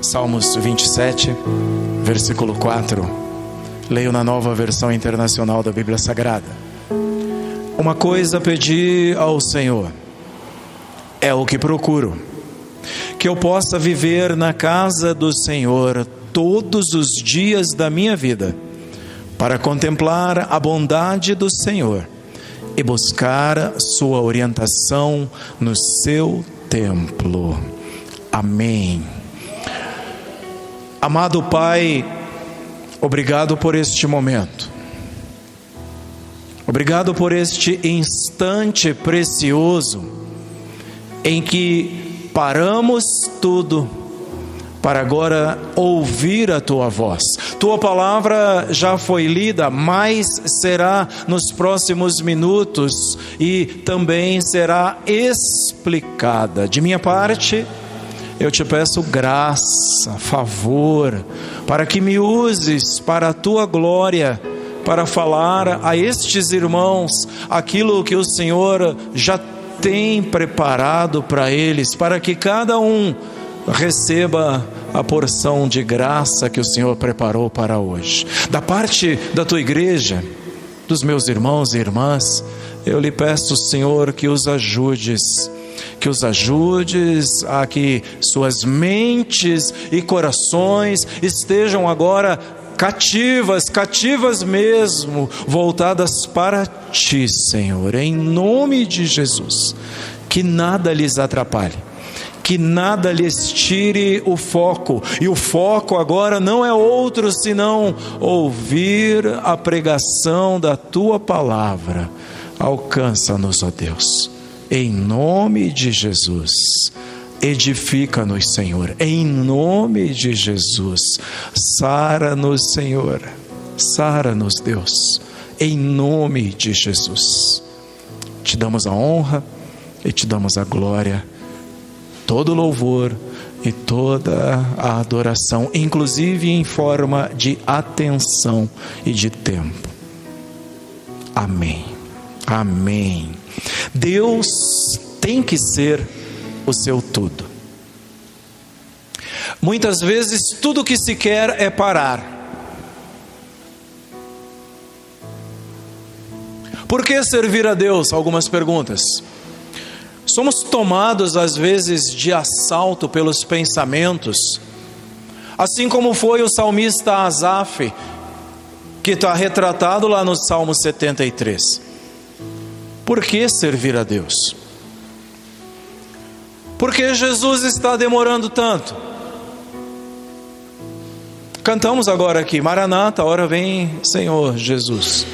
Salmos 27, versículo 4. Leio na Nova Versão Internacional da Bíblia Sagrada. Uma coisa pedi ao Senhor, é o que procuro, que eu possa viver na casa do Senhor todos os dias da minha vida, para contemplar a bondade do Senhor e buscar sua orientação no seu templo. Amém. Amado Pai, obrigado por este momento. Obrigado por este instante precioso em que paramos tudo para agora ouvir a Tua voz. Tua palavra já foi lida, mas será nos próximos minutos e também será explicada. De minha parte, eu te peço graça, favor, para que me uses para a Tua glória, para falar a estes irmãos aquilo que o Senhor já tem preparado para eles, para que cada um receba a porção de graça que o Senhor preparou para hoje. Da parte da Tua igreja, dos meus irmãos e irmãs, eu lhe peço, Senhor, que os ajudes a que suas mentes e corações estejam agora cativas mesmo, voltadas para Ti, Senhor, em nome de Jesus. Que nada lhes atrapalhe, que nada lhes tire o foco, e o foco agora não é outro senão ouvir a pregação da Tua palavra. Alcança-nos, ó Deus, em nome de Jesus. Edifica-nos, Senhor, em nome de Jesus. Sara-nos, Senhor, sara-nos, Deus, em nome de Jesus. Te damos a honra e te damos a glória, todo louvor e toda a adoração, inclusive em forma de atenção e de tempo. Amém. Amém. Deus tem que ser o seu tudo. Muitas vezes tudo que se quer é parar. Por que servir a Deus? Algumas perguntas. Somos tomados às vezes de assalto pelos pensamentos, assim como foi o salmista Asaf, que está retratado lá no Salmo 73. Por que servir a Deus? Por que Jesus está demorando tanto? Cantamos agora aqui, Maranata, ora vem Senhor Jesus.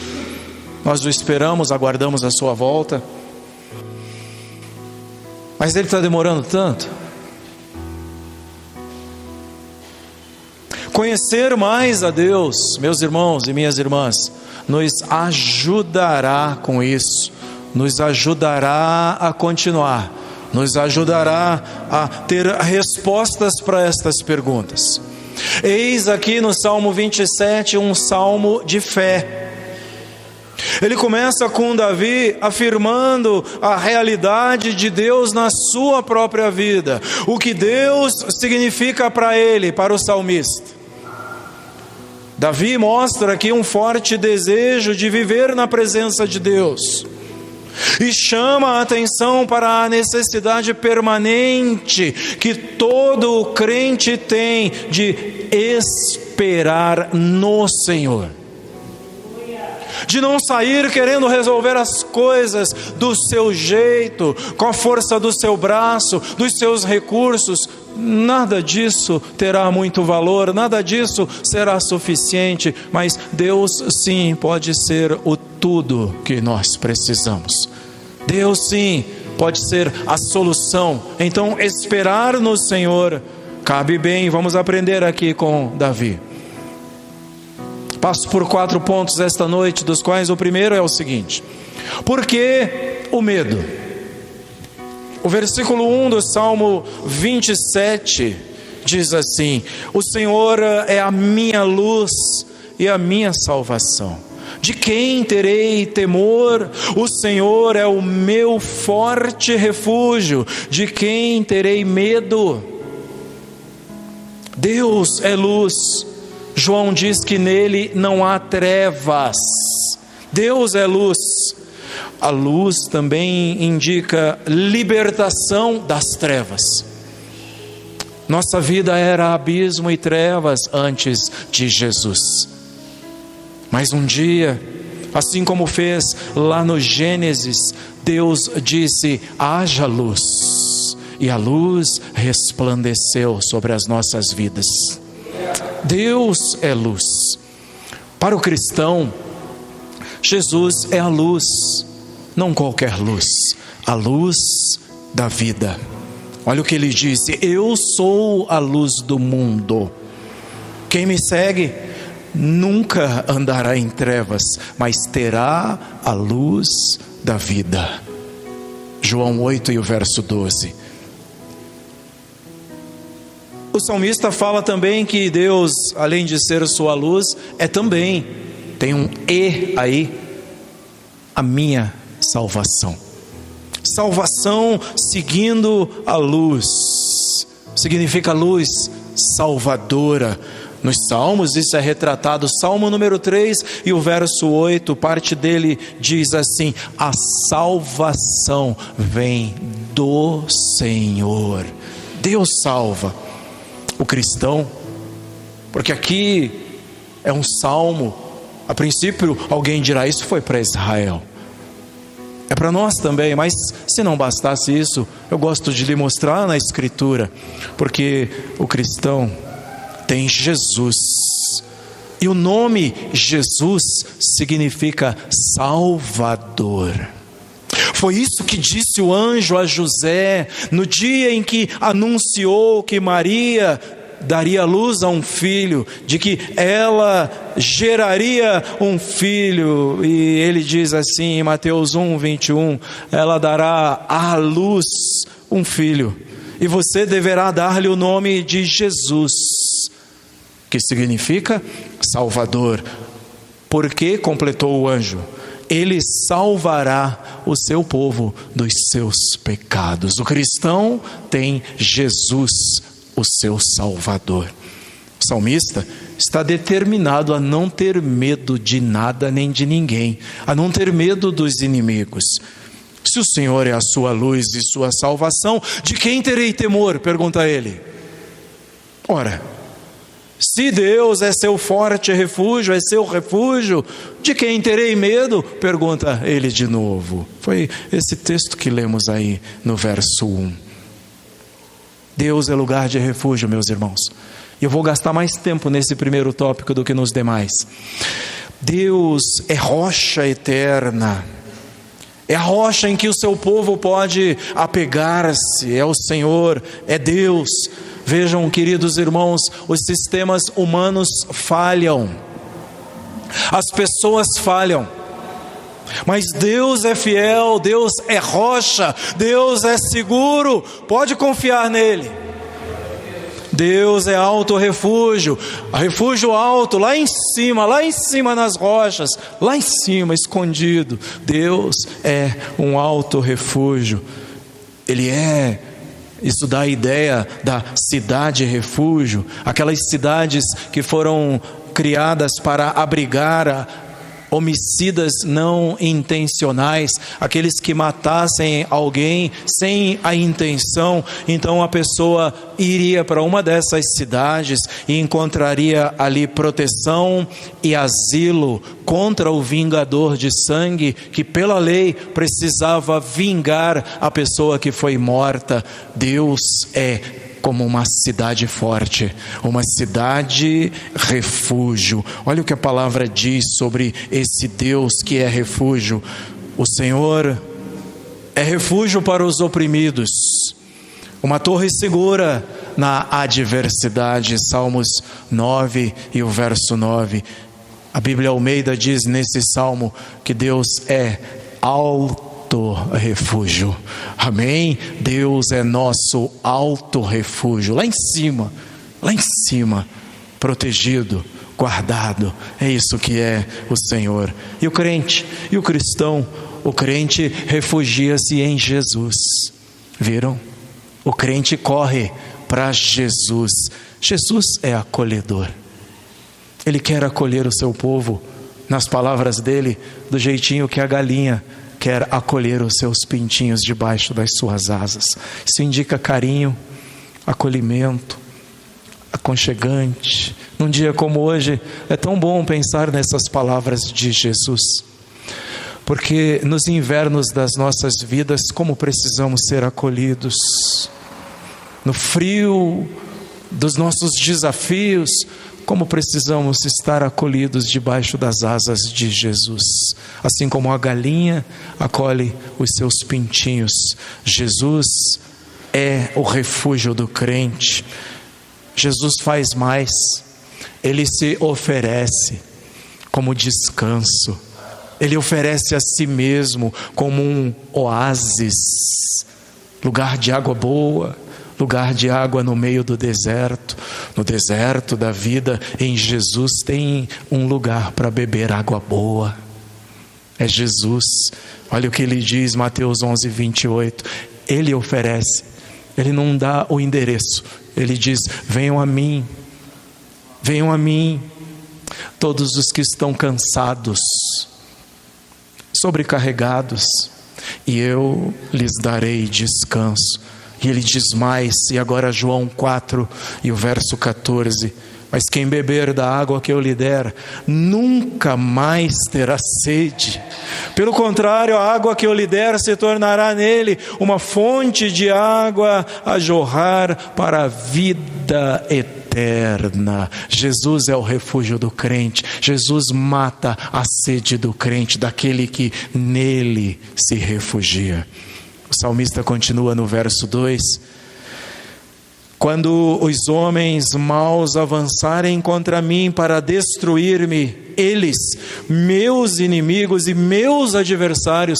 Nós o esperamos, aguardamos a sua volta. Mas Ele está demorando tanto? Conhecer mais a Deus, meus irmãos e minhas irmãs, nos ajudará com isso, nos ajudará a continuar, nos ajudará a ter respostas para estas perguntas. Eis aqui no Salmo 27 um salmo de fé. Ele começa com Davi afirmando a realidade de Deus na sua própria vida, o que Deus significa para ele, para o salmista. Davi mostra aqui um forte desejo de viver na presença de Deus e chama a atenção para a necessidade permanente que todo crente tem de esperar no Senhor, de não sair querendo resolver as coisas do seu jeito, com a força do seu braço, dos seus recursos. Nada disso terá muito valor, nada disso será suficiente, mas Deus sim pode ser o tudo que nós precisamos. Deus sim pode ser a solução. Então esperar no Senhor cabe bem. Vamos aprender aqui com Davi. Passo por 4 pontos esta noite, dos quais o primeiro é o seguinte: por que o medo? O versículo 1 do Salmo 27 diz assim: o Senhor é a minha luz e a minha salvação. De quem terei temor? O Senhor é o meu forte refúgio. De quem terei medo? Deus é luz. João diz que nele não há trevas. Deus é luz. A luz também indica libertação das trevas. Nossa vida era abismo e trevas antes de Jesus. Mas um dia, assim como fez lá no Gênesis, Deus disse: haja luz. E a luz resplandeceu sobre as nossas vidas. Deus é luz. Para o cristão, Jesus é a luz, não qualquer luz, a luz da vida. Olha o que ele disse: eu sou a luz do mundo. Quem me segue nunca andará em trevas, mas terá a luz da vida. João 8 e o verso 12. O salmista fala também que Deus, além de ser sua luz, é também, tem um E aí, a minha salvação. Salvação seguindo a luz, significa luz salvadora. Nos Salmos isso é retratado, Salmo número 3 e o verso 8, parte dele diz assim: a salvação vem do Senhor. Deus salva o cristão, porque aqui é um salmo. A princípio alguém dirá: isso foi para Israel, é para nós também. Mas se não bastasse isso, eu gosto de lhe mostrar na Escritura, porque o cristão tem Jesus, e o nome Jesus significa Salvador. Foi isso que disse o anjo a José no dia em que anunciou que Maria daria luz a um filho, de que ela geraria um filho. E ele diz assim em Mateus 1:21, ela dará à luz um filho, e você deverá dar-lhe o nome de Jesus, que significa Salvador. Porque, completou o anjo, ele salvará o seu povo dos seus pecados. O cristão tem Jesus, o seu Salvador. O salmista está determinado a não ter medo de nada nem de ninguém, a não ter medo dos inimigos. Se o Senhor é a sua luz e sua salvação, de quem terei temor? Pergunta ele. Ora, se Deus é seu forte refúgio, é seu refúgio, de quem terei medo? Pergunta ele de novo. Foi esse texto que lemos aí no verso 1. Deus é lugar de refúgio, meus irmãos. E eu vou gastar mais tempo nesse primeiro tópico do que nos demais. Deus é rocha eterna. É a rocha em que o seu povo pode apegar-se. É o Senhor, é Deus. Vejam, queridos irmãos, os sistemas humanos falham, as pessoas falham, mas Deus é fiel, Deus é rocha, Deus é seguro, pode confiar nele. Deus é alto refúgio, refúgio alto, lá em cima nas rochas, lá em cima, escondido. Deus é um alto refúgio. Ele é. Isso dá a ideia da cidade refúgio, aquelas cidades que foram criadas para abrigar homicidas não intencionais, aqueles que matassem alguém sem a intenção. Então a pessoa iria para uma dessas cidades e encontraria ali proteção e asilo contra o vingador de sangue, que pela lei precisava vingar a pessoa que foi morta. Deus é como uma cidade forte, uma cidade refúgio. Olha o que a palavra diz sobre esse Deus que é refúgio. O Senhor é refúgio para os oprimidos, uma torre segura na adversidade. Salmos 9 e o verso 9. A Bíblia Almeida diz nesse salmo que Deus é alto refúgio. Amém? Deus é nosso alto refúgio. Lá em cima, protegido, guardado. É isso que é o Senhor. E o crente, e o cristão, o crente refugia-se em Jesus. Viram? O crente corre para Jesus. Jesus é acolhedor. Ele quer acolher o seu povo, nas palavras dele, do jeitinho que a galinha quer acolher os seus pintinhos debaixo das suas asas. Isso indica carinho, acolhimento, aconchegante. Num dia como hoje, é tão bom pensar nessas palavras de Jesus, porque nos invernos das nossas vidas, como precisamos ser acolhidos. No frio dos nossos desafios, como precisamos estar acolhidos debaixo das asas de Jesus. Assim como a galinha acolhe os seus pintinhos, Jesus é o refúgio do crente. Jesus faz mais, Ele se oferece como descanso. Ele oferece a si mesmo como um oásis, lugar de água boa, lugar de água no meio do deserto. No deserto da vida, em Jesus tem um lugar para beber água boa. É Jesus. Olha o que ele diz, Mateus 11, 28. Ele oferece, ele não dá o endereço. Ele diz: venham a mim, todos os que estão cansados, sobrecarregados, e eu lhes darei descanso. E ele diz mais, e agora João 4 e o verso 14: mas quem beber da água que eu lhe der, nunca mais terá sede. Pelo contrário, a água que eu lhe der se tornará nele uma fonte de água a jorrar para a vida eterna. Jesus é o refúgio do crente. Jesus mata a sede do crente, daquele que nele se refugia. O salmista continua no verso 2: quando os homens maus avançarem contra mim para destruir-me, eles, meus inimigos e meus adversários,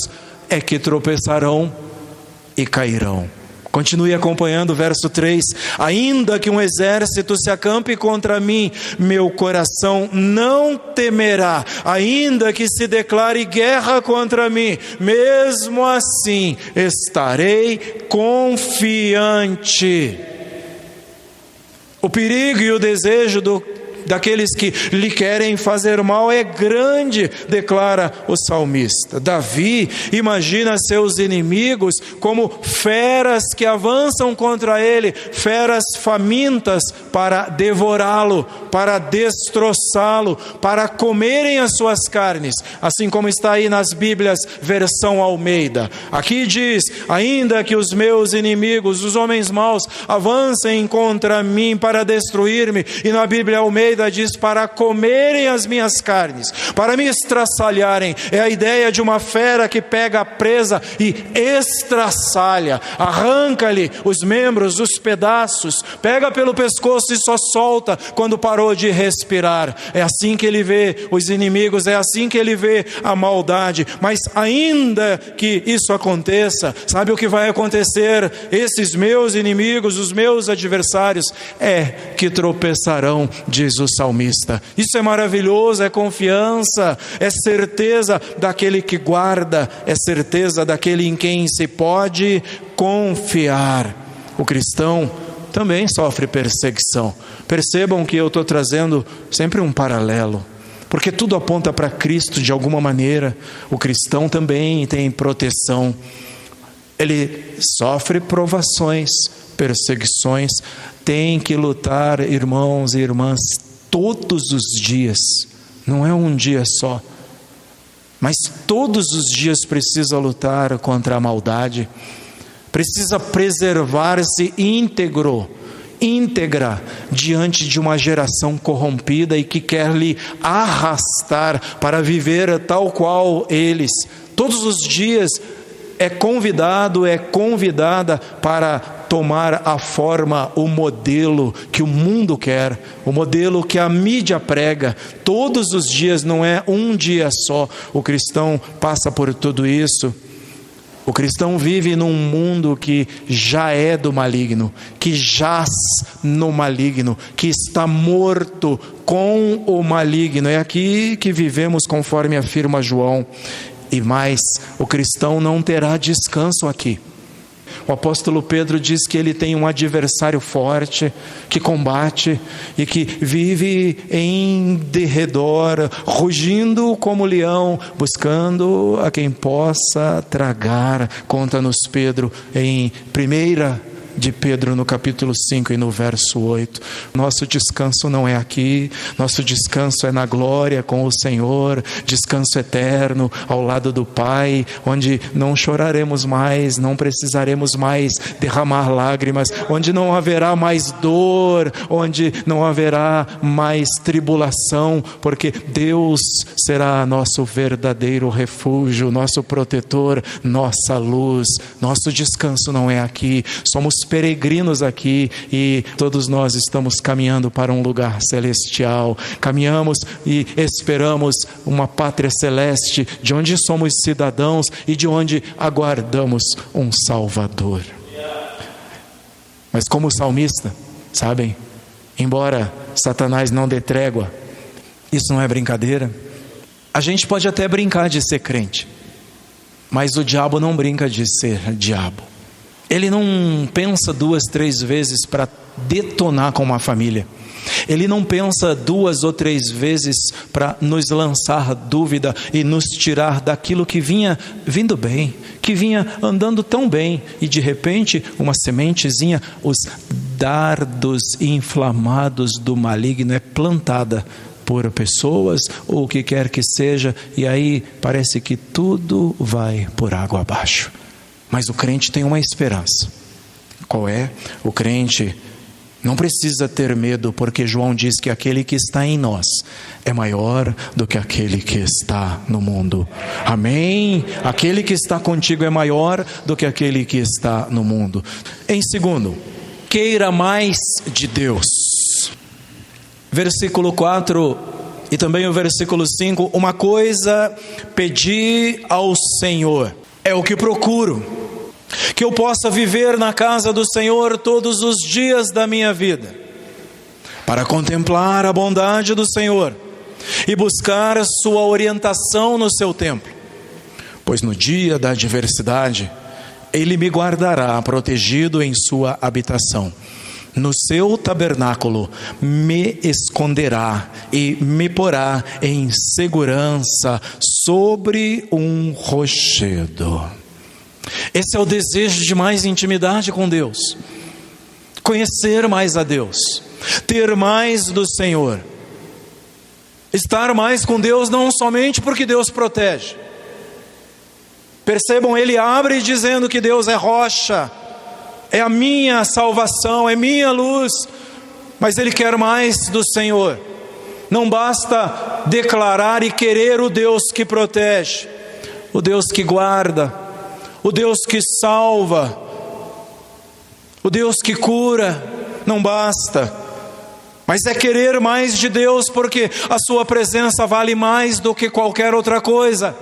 é que tropeçarão e cairão. Continue acompanhando o verso 3: ainda que um exército se acampe contra mim, meu coração não temerá. Ainda que se declare guerra contra mim, mesmo assim estarei confiante. O perigo e o desejo daqueles que lhe querem fazer mal é grande, declara o salmista. Davi imagina seus inimigos como feras que avançam contra ele, feras famintas para devorá-lo, para destroçá-lo, para comerem as suas carnes, assim como está aí nas Bíblias versão Almeida. Aqui diz: ainda que os meus inimigos, os homens maus, avancem contra mim para destruir-me, e na Bíblia Almeida diz: para comerem as minhas carnes, para me estraçalharem. É a ideia de uma fera que pega a presa e estraçalha, arranca-lhe os membros, os pedaços, pega pelo pescoço e só solta quando parou de respirar. É assim que ele vê os inimigos, é assim que ele vê a maldade. Mas ainda que isso aconteça, sabe o que vai acontecer? Esses meus inimigos, os meus adversários, é que tropeçarão, diz o salmista. Isso é maravilhoso, é confiança, é certeza daquele que guarda, é certeza daquele em quem se pode confiar. O cristão também sofre perseguição. Percebam que eu estou trazendo sempre um paralelo, porque tudo aponta para Cristo de alguma maneira. O cristão também tem proteção. Ele sofre provações, perseguições, tem que lutar, irmãos e irmãs, todos os dias. Não é um dia só, mas todos os dias precisa lutar contra a maldade, precisa preservar-se íntegra diante de uma geração corrompida e que quer lhe arrastar para viver tal qual eles. Todos os dias é convidado, é convidada para tomar a forma, o modelo que o mundo quer, o modelo que a mídia prega. Todos os dias, não é um dia só. O cristão passa por tudo isso. O cristão vive num mundo que já é do maligno, que jaz no maligno, que está morto com o maligno. É aqui que vivemos, conforme afirma João. E mais, o cristão não terá descanso aqui. O apóstolo Pedro diz que ele tem um adversário forte, que combate e que vive em derredor, rugindo como leão, buscando a quem possa tragar. Conta-nos Pedro em 1 de Pedro, no capítulo 5 e no verso 8. Nosso descanso não é aqui, nosso descanso é na glória com o Senhor, descanso eterno ao lado do Pai, onde não choraremos mais, não precisaremos mais derramar lágrimas, onde não haverá mais dor, onde não haverá mais tribulação, porque Deus será nosso verdadeiro refúgio, nosso protetor, nossa luz. Nosso descanso não é aqui, somos peregrinos aqui e todos nós estamos caminhando para um lugar celestial. Caminhamos e esperamos uma pátria celeste, de onde somos cidadãos e de onde aguardamos um Salvador. Mas como o salmista, sabem, embora Satanás não dê trégua, isso não é brincadeira. A gente pode até brincar de ser crente, mas o diabo não brinca de ser diabo. Ele não pensa 2, 3 vezes para detonar com uma família. Ele não pensa 2 ou 3 vezes para nos lançar dúvida e nos tirar daquilo que vinha vindo bem, que vinha andando tão bem, e de repente uma sementezinha, os dardos inflamados do maligno é plantada por pessoas ou o que quer que seja, e aí parece que tudo vai por água abaixo. Mas o crente tem uma esperança. Qual é? O crente não precisa ter medo, porque João diz que aquele que está em nós é maior do que aquele que está no mundo. Amém? Aquele que está contigo é maior do que aquele que está no mundo. Em segundo, queira mais de Deus. Versículo 4 e também o versículo 5. Uma coisa pedi ao Senhor, é o que procuro, que eu possa viver na casa do Senhor todos os dias da minha vida, para contemplar a bondade do Senhor e buscar a sua orientação no seu templo. Pois no dia da adversidade, Ele me guardará protegido em sua habitação. No seu tabernáculo me esconderá e me porá em segurança sobre um rochedo. Esse é o desejo de mais intimidade com Deus, conhecer mais a Deus, ter mais do Senhor, estar mais com Deus, não somente porque Deus protege. Percebam, ele abre dizendo que Deus é rocha, é a minha salvação, é minha luz, mas ele quer mais do Senhor. Não basta declarar e querer o Deus que protege, o Deus que guarda, o Deus que salva, o Deus que cura, não basta. Mas é querer mais de Deus, porque a sua presença vale mais do que qualquer outra coisa.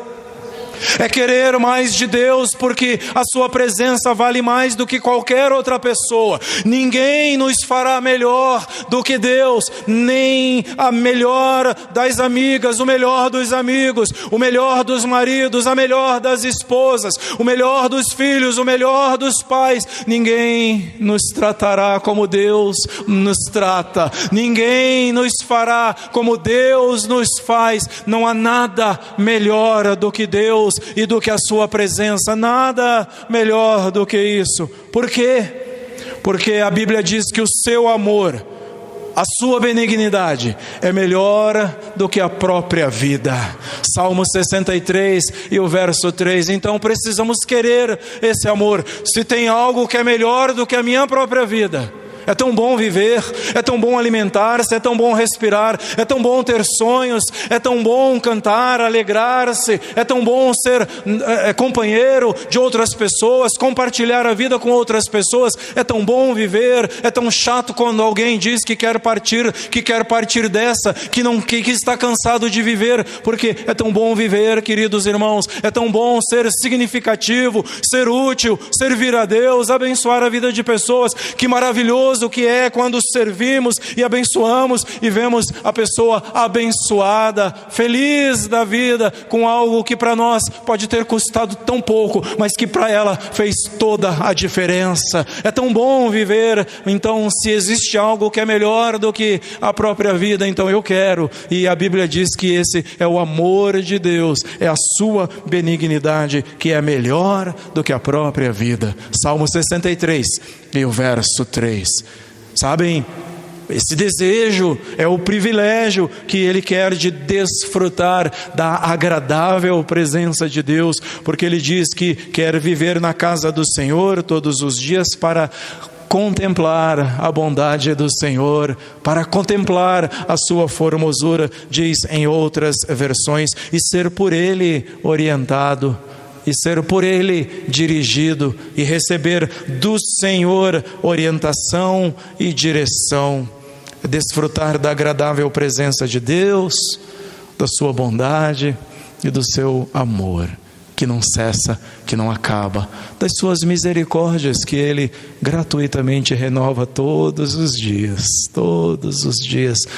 É querer mais de Deus, porque a sua presença vale mais do que qualquer outra pessoa. Ninguém nos fará melhor do que Deus, nem a melhor das amigas, o melhor dos amigos, o melhor dos maridos, a melhor das esposas, o melhor dos filhos, o melhor dos pais. Ninguém nos tratará como Deus nos trata. Ninguém nos fará como Deus nos faz. Não há nada melhor do que Deus e do que a sua presença, nada melhor do que isso. Por quê? Porque a Bíblia diz que o seu amor, a sua benignidade é melhor do que a própria vida. Salmo 63 e o verso 3. Então precisamos querer esse amor. Se tem algo que é melhor do que a minha própria vida, é tão bom viver, é tão bom alimentar-se, é tão bom respirar, é tão bom ter sonhos, é tão bom cantar, alegrar-se, é tão bom ser companheiro de outras pessoas, compartilhar a vida com outras pessoas, é tão bom viver. É tão chato quando alguém diz que quer partir dessa, que está cansado de viver, porque é tão bom viver, queridos irmãos, é tão bom ser significativo, ser útil, servir a Deus, abençoar a vida de pessoas. Que maravilhoso maravilhoso que é quando servimos e abençoamos e vemos a pessoa abençoada, feliz da vida com algo que para nós pode ter custado tão pouco, mas que para ela fez toda a diferença. É tão bom viver. Então, se existe algo que é melhor do que a própria vida, então eu quero. E a Bíblia diz que esse é o amor de Deus, é a sua benignidade que é melhor do que a própria vida. Salmo 63 e o verso 3. Sabem, esse desejo é o privilégio que ele quer de desfrutar da agradável presença de Deus, porque ele diz que quer viver na casa do Senhor todos os dias para contemplar a bondade do Senhor, para contemplar a sua formosura, diz em outras versões, e ser por ele orientado, e ser por ele dirigido, e receber do Senhor orientação e direção. Desfrutar da agradável presença de Deus, da sua bondade e do seu amor, que não cessa, que não acaba, das suas misericórdias que ele gratuitamente renova todos os dias,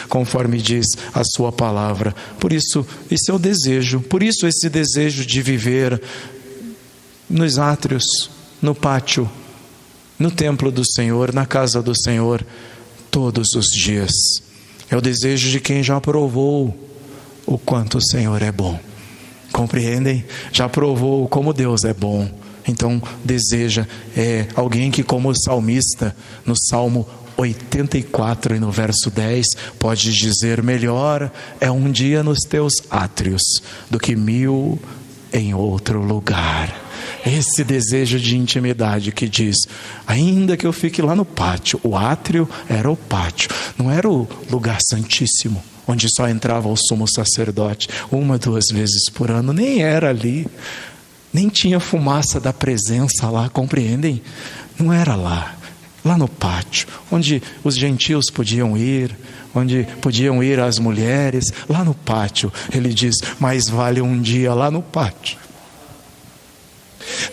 conforme diz a sua palavra. Por isso, esse é o desejo, por isso esse desejo de viver nos átrios, no pátio, no templo do Senhor, na casa do Senhor, todos os dias. É o desejo de quem já provou o quanto o Senhor é bom. Compreendem? Já provou como Deus é bom. Então deseja, é alguém que, como o salmista, no Salmo 84 e no verso 10, pode dizer: melhor é um dia nos teus átrios do que 1000 em outro lugar. Esse desejo de intimidade que diz, ainda que eu fique lá no pátio, o átrio era o pátio, não era o lugar santíssimo, onde só entrava o sumo sacerdote 1, 2 vezes por ano, nem era ali, nem tinha fumaça da presença lá, compreendem? Não era lá no pátio, onde os gentios podiam ir, onde podiam ir as mulheres, lá no pátio. Ele diz, mais vale um dia lá no pátio,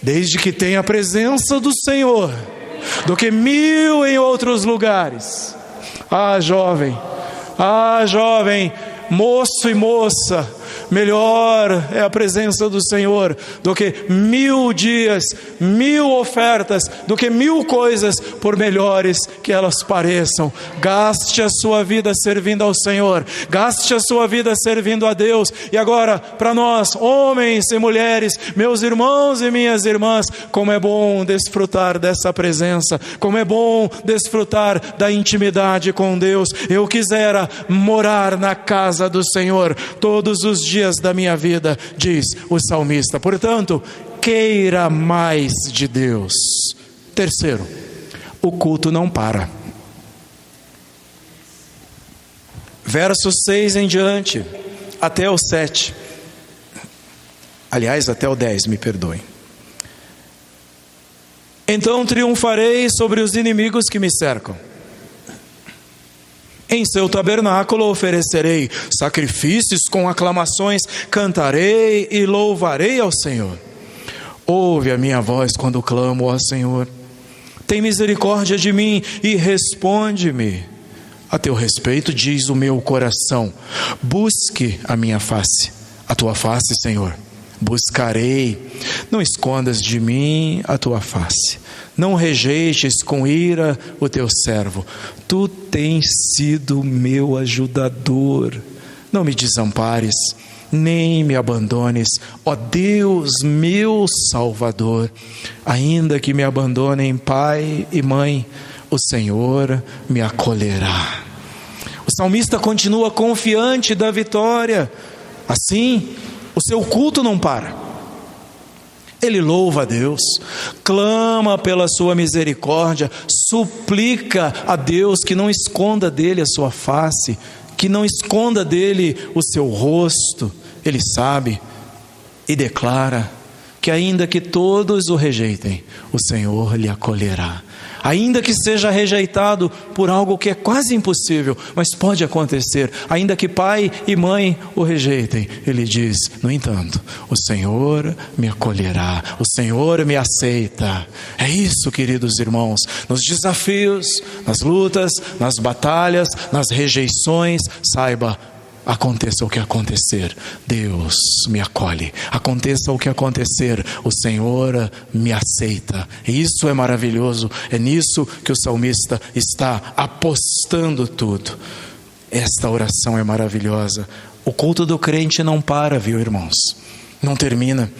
desde que tenha a presença do Senhor, do que 1000 em outros lugares. Ah, jovem, moço e moça, melhor é a presença do Senhor do que 1000 dias, 1000 ofertas, do que 1000 coisas, por melhores que elas pareçam. Gaste a sua vida servindo ao Senhor, gaste a sua vida servindo a Deus. E agora, para nós, homens e mulheres, meus irmãos e minhas irmãs, como é bom desfrutar dessa presença, como é bom desfrutar da intimidade com Deus. Eu quisera morar na casa do Senhor todos os dias da minha vida, diz o salmista. Portanto, queira mais de Deus. Terceiro, o culto não para. Verso 6 em diante, até o 7. Aliás, até o 10, me perdoem. Então triunfarei sobre os inimigos que me cercam. Em seu tabernáculo oferecerei sacrifícios com aclamações, cantarei e louvarei ao Senhor. Ouve a minha voz quando clamo ao Senhor. Tem misericórdia de mim e responde-me. A teu respeito diz o meu coração, busque a minha face, a tua face, Senhor. Buscarei, não escondas de mim a tua face. Não rejeites com ira o teu servo. Tu tens sido meu ajudador. Não me desampares, nem me abandones, ó Deus meu Salvador. Ainda que me abandonem pai e mãe, o Senhor me acolherá. O salmista continua confiante da vitória. Assim, o seu culto não para. Ele louva a Deus, clama pela sua misericórdia, suplica a Deus que não esconda dele a sua face, que não esconda dele o seu rosto. Ele sabe e declara que ainda que todos o rejeitem, o Senhor lhe acolherá. Ainda que seja rejeitado por algo que é quase impossível, mas pode acontecer. Ainda que pai e mãe o rejeitem, ele diz: no entanto, o Senhor me acolherá, o Senhor me aceita. É isso, queridos irmãos, nos desafios, nas lutas, nas batalhas, nas rejeições, saiba, aconteça o que acontecer, Deus me acolhe. Aconteça o que acontecer, o Senhor me aceita. E isso é maravilhoso. É nisso que o salmista está apostando tudo. Esta oração é maravilhosa. O culto do crente não para, viu, irmãos? Não termina.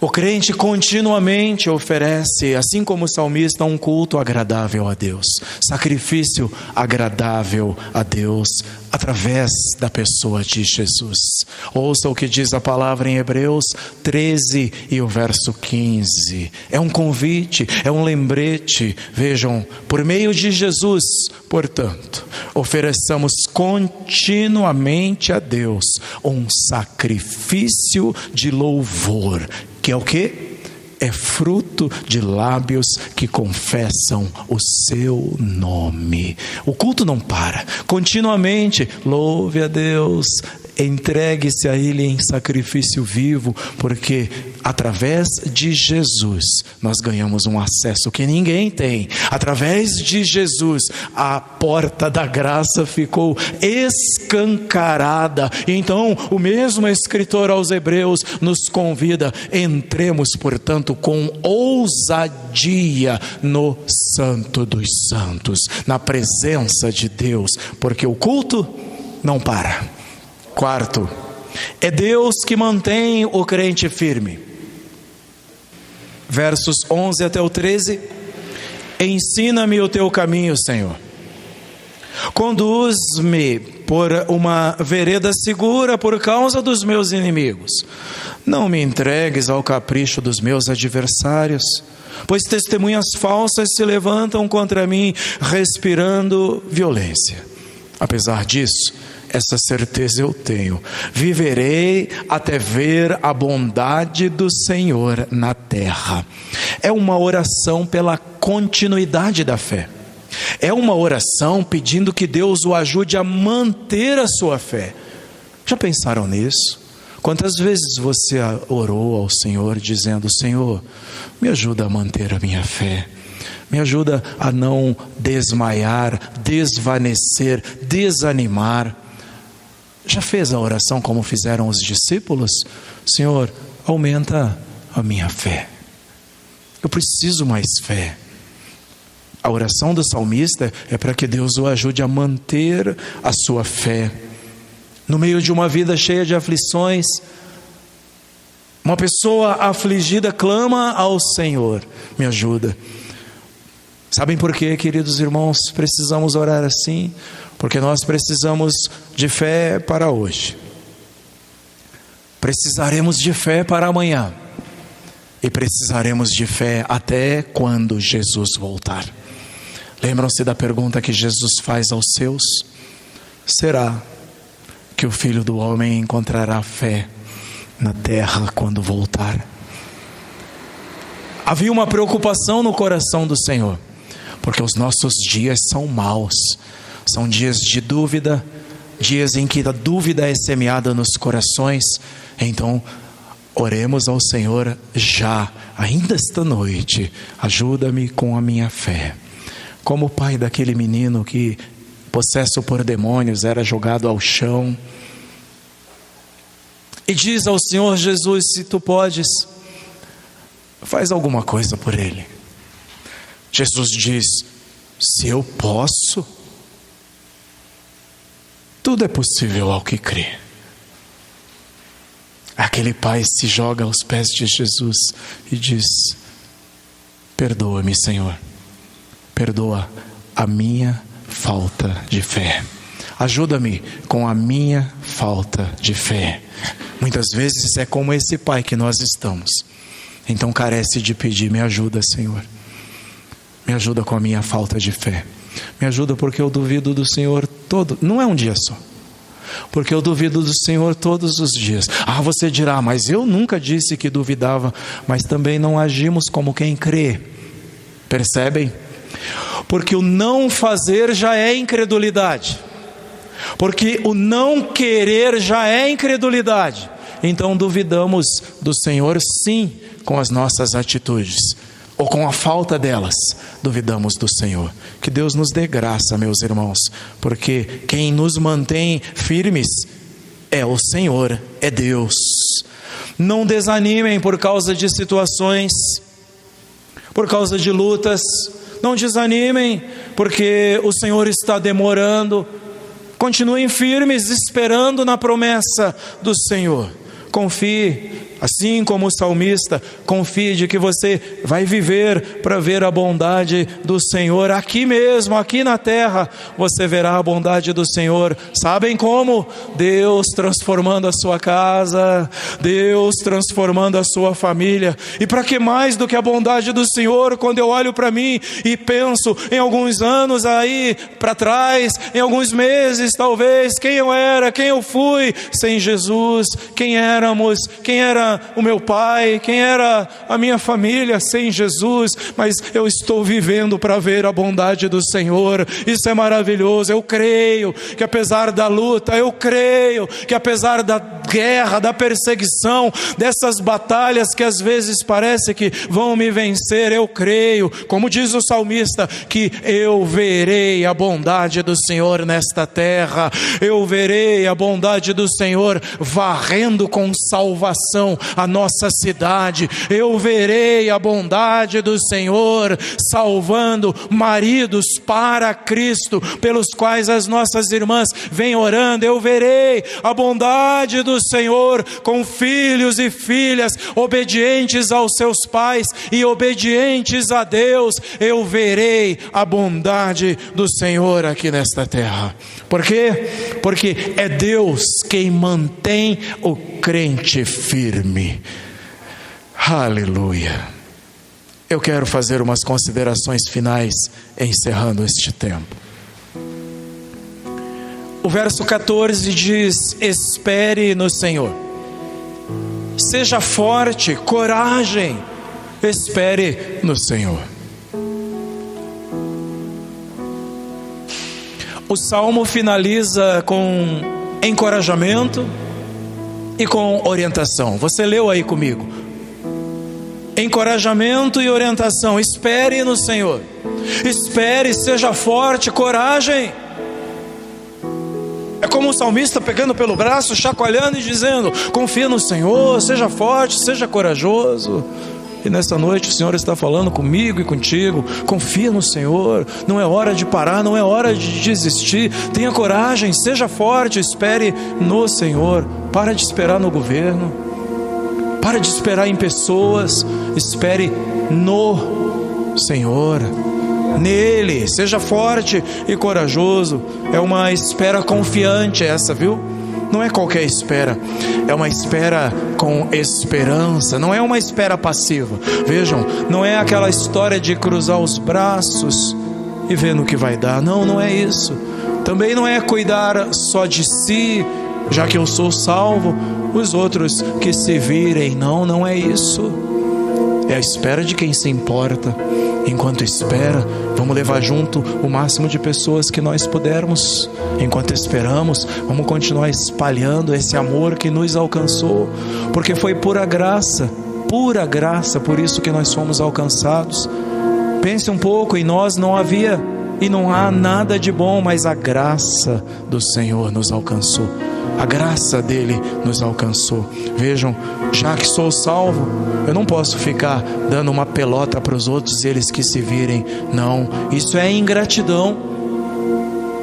O crente continuamente oferece, assim como o salmista, um culto agradável a Deus, sacrifício agradável a Deus, através da pessoa de Jesus. Ouça o que diz a palavra em Hebreus 13 e o verso 15. É um convite, é um lembrete. Vejam, por meio de Jesus, portanto, ofereçamos continuamente a Deus um sacrifício de louvor, que é o quê? É fruto de lábios que confessam o seu nome. O culto não para. Continuamente, louve a Deus, entregue-se a Ele em sacrifício vivo, porque através de Jesus nós ganhamos um acesso que ninguém tem. Através de Jesus a porta da graça ficou escancarada. Então o mesmo escritor aos Hebreus nos convida: entremos, portanto, com ousadia no Santo dos Santos, na presença de Deus, porque o culto não para. Quarto, é Deus que mantém o crente firme. Versos 11 até o 13. Ensina-me o teu caminho, Senhor. Conduz-me por uma vereda segura por causa dos meus inimigos. Não me entregues ao capricho dos meus adversários, pois testemunhas falsas se levantam contra mim, respirando violência. Apesar disso, essa certeza eu tenho: viverei até ver a bondade do Senhor na terra. É uma oração pela continuidade da fé. É uma oração pedindo que Deus o ajude a manter a sua fé. Já pensaram nisso? Quantas vezes você orou ao Senhor dizendo: Senhor, me ajuda a manter a minha fé, me ajuda a não desmaiar, desvanecer, desanimar. Já fez a oração como fizeram os discípulos? Senhor, aumenta a minha fé, eu preciso mais fé. A oração do salmista é para que Deus o ajude a manter a sua fé. No meio de uma vida cheia de aflições, uma pessoa afligida clama ao Senhor: me ajuda. Sabem por quê, queridos irmãos, precisamos orar assim? Porque nós precisamos de fé para hoje, precisaremos de fé para amanhã, e precisaremos de fé até quando Jesus voltar. Lembram-se da pergunta que Jesus faz aos seus? Será que o Filho do Homem encontrará fé na terra quando voltar? Havia uma preocupação no coração do Senhor, porque os nossos dias são maus, são dias de dúvida, dias em que a dúvida é semeada nos corações. Então oremos ao Senhor já, ainda esta noite: ajuda-me com a minha fé. Como o pai daquele menino que, possesso por demônios, era jogado ao chão, e diz ao Senhor Jesus: se tu podes, faz alguma coisa por ele. Jesus diz: se eu posso, tudo é possível ao que crê. Aquele pai se joga aos pés de Jesus e diz: perdoa-me, Senhor, perdoa a minha falta de fé, ajuda-me com a minha falta de fé. Muitas vezes é como esse pai que nós estamos, então carece de pedir: me ajuda, Senhor, me ajuda com a minha falta de fé, me ajuda porque eu duvido do Senhor todo. Não é um dia só, porque eu duvido do Senhor todos os dias. Você dirá, mas eu nunca disse que duvidava, mas também não agimos como quem crê. Percebem? Porque o não fazer já é incredulidade, porque o não querer já é incredulidade. Então duvidamos do Senhor, sim, com as nossas atitudes, ou com a falta delas, duvidamos do Senhor. Que Deus nos dê graça, meus irmãos, porque quem nos mantém firmes é o Senhor, é Deus. Não desanimem por causa de situações, por causa de lutas. Não desanimem porque o Senhor está demorando. Continuem firmes, esperando na promessa do Senhor. Confie, assim como o salmista, confie de que você vai viver para ver a bondade do Senhor. Aqui mesmo, aqui na terra, você verá a bondade do Senhor. Sabem como? Deus transformando a sua casa, Deus transformando a sua família. E para que mais do que a bondade do Senhor, quando eu olho para mim e penso em alguns anos aí para trás, em alguns meses talvez, quem eu era, quem eu fui sem Jesus, quem éramos, quem era o meu pai, quem era a minha família sem Jesus, mas eu estou vivendo para ver a bondade do Senhor. Isso é maravilhoso. Eu creio que apesar da luta, eu creio que apesar da guerra, da perseguição, dessas batalhas que às vezes parece que vão me vencer, eu creio, como diz o salmista, que eu verei a bondade do Senhor nesta terra. Eu verei a bondade do Senhor varrendo com salvação a nossa cidade. Eu verei a bondade do Senhor salvando maridos para Cristo, pelos quais as nossas irmãs vêm orando. Eu verei a bondade do Senhor com filhos e filhas obedientes aos seus pais e obedientes a Deus. Eu verei a bondade do Senhor aqui nesta terra. Por quê? Porque é Deus quem mantém o crente firme. Aleluia. Eu quero fazer umas considerações finais encerrando este tempo. O verso 14 diz: espere no Senhor, seja forte, coragem, espere no Senhor. O salmo finaliza com encorajamento e com orientação. Você leu aí comigo? Encorajamento e orientação. Espere no Senhor. Espere, seja forte, coragem. É como o salmista pegando pelo braço, chacoalhando e dizendo: confia no Senhor, seja forte, seja corajoso. E nesta noite o Senhor está falando comigo e contigo: confia no Senhor, não é hora de parar, não é hora de desistir. Tenha coragem, seja forte, espere no Senhor. Para de esperar no governo, para de esperar em pessoas, espere no Senhor, nele. Seja forte e corajoso. É uma espera confiante essa, viu? Não é qualquer espera, é uma espera com esperança, não é uma espera passiva. Vejam, não é aquela história de cruzar os braços e ver no que vai dar. Não, não é isso. Também não é cuidar só de si, já que eu sou salvo, os outros que se virem. Não, não é isso. É a espera de quem se importa. Enquanto espera, vamos levar junto o máximo de pessoas que nós pudermos. Enquanto esperamos, vamos continuar espalhando esse amor que nos alcançou, porque foi pura graça, por isso que nós fomos alcançados. Pense um pouco, em nós não havia e não há nada de bom, mas a graça do Senhor nos alcançou. A graça dele nos alcançou. Vejam, já que sou salvo, eu não posso ficar dando uma pelota para os outros, eles que se virem. Não, isso é ingratidão,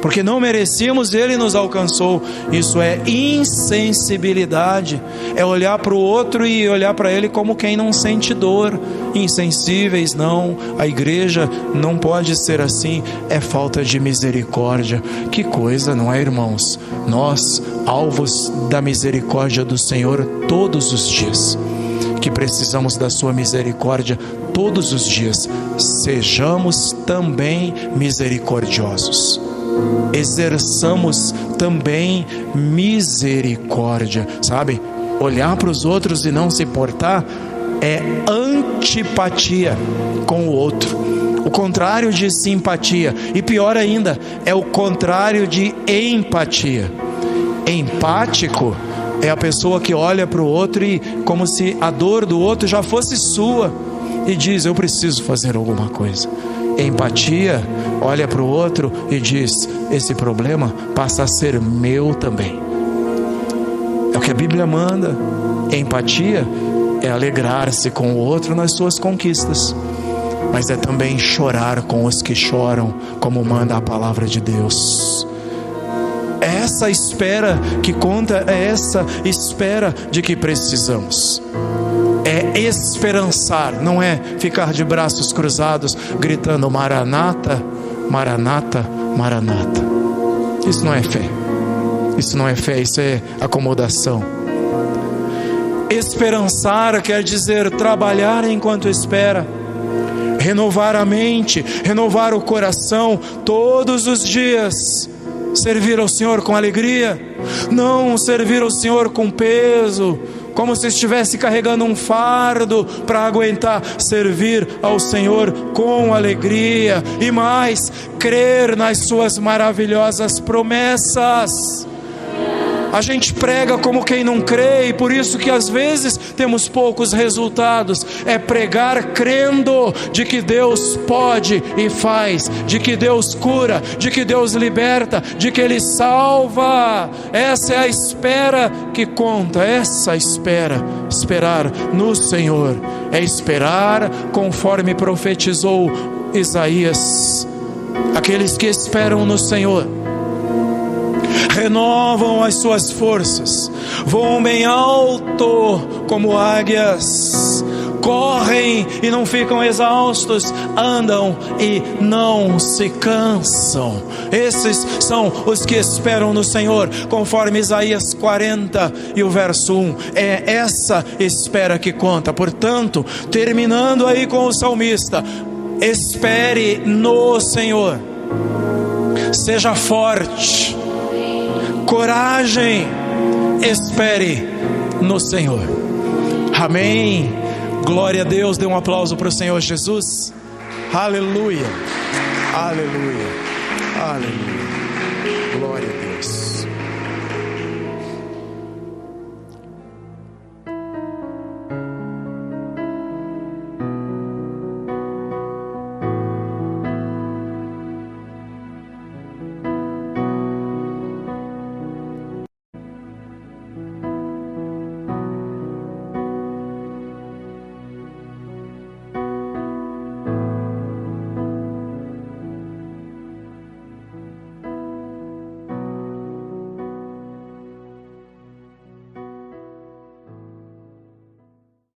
porque não merecíamos, ele nos alcançou. Isso é insensibilidade, é olhar para o outro e olhar para ele como quem não sente dor. Insensíveis, não. A igreja não pode ser assim. É falta de misericórdia. Que coisa, não é, irmãos? Nós, alvos da misericórdia do Senhor todos os dias, que precisamos da sua misericórdia todos os dias, sejamos também misericordiosos. exerçamos também misericórdia. Sabe, olhar para os outros e não se importar é antipatia com o outro, o contrário de simpatia, e pior ainda, é o contrário de empatia. Empático é a pessoa que olha para o outro e como se a dor do outro já fosse sua e diz: eu preciso fazer alguma coisa. Empatia olha para o outro e diz: esse problema passa a ser meu também. É o que a Bíblia manda. Empatia é alegrar-se com o outro nas suas conquistas, mas é também chorar com os que choram, como manda a palavra de Deus. É essa espera que conta, é essa espera de que precisamos. É esperançar, não é ficar de braços cruzados gritando Maranata, Maranata, Maranata. Isso não é fé. Isso não é fé, isso é acomodação. Esperançar quer dizer trabalhar enquanto espera, renovar a mente, renovar o coração todos os dias, servir ao Senhor com alegria, não servir ao Senhor com peso, como se estivesse carregando um fardo para aguentar. Servir ao Senhor com alegria e mais, crer nas suas maravilhosas promessas. A gente prega como quem não crê, e por isso que às vezes temos poucos resultados. É pregar crendo de que Deus pode e faz, de que Deus cura, de que Deus liberta, de que Ele salva. Essa é a espera que conta, essa espera. Esperar no Senhor é esperar conforme profetizou Isaías. Aqueles que esperam no Senhor renovam as suas forças, voam bem alto como águias, correm e não ficam exaustos, andam e não se cansam. Esses são os que esperam no Senhor, conforme Isaías 40 e o verso 1. É essa espera que conta. Portanto, terminando aí com o salmista: espere no Senhor, seja forte, coragem, espere no Senhor. Amém. Glória a Deus. Dê um aplauso para o Senhor Jesus. Aleluia, aleluia, aleluia. Glória a Deus.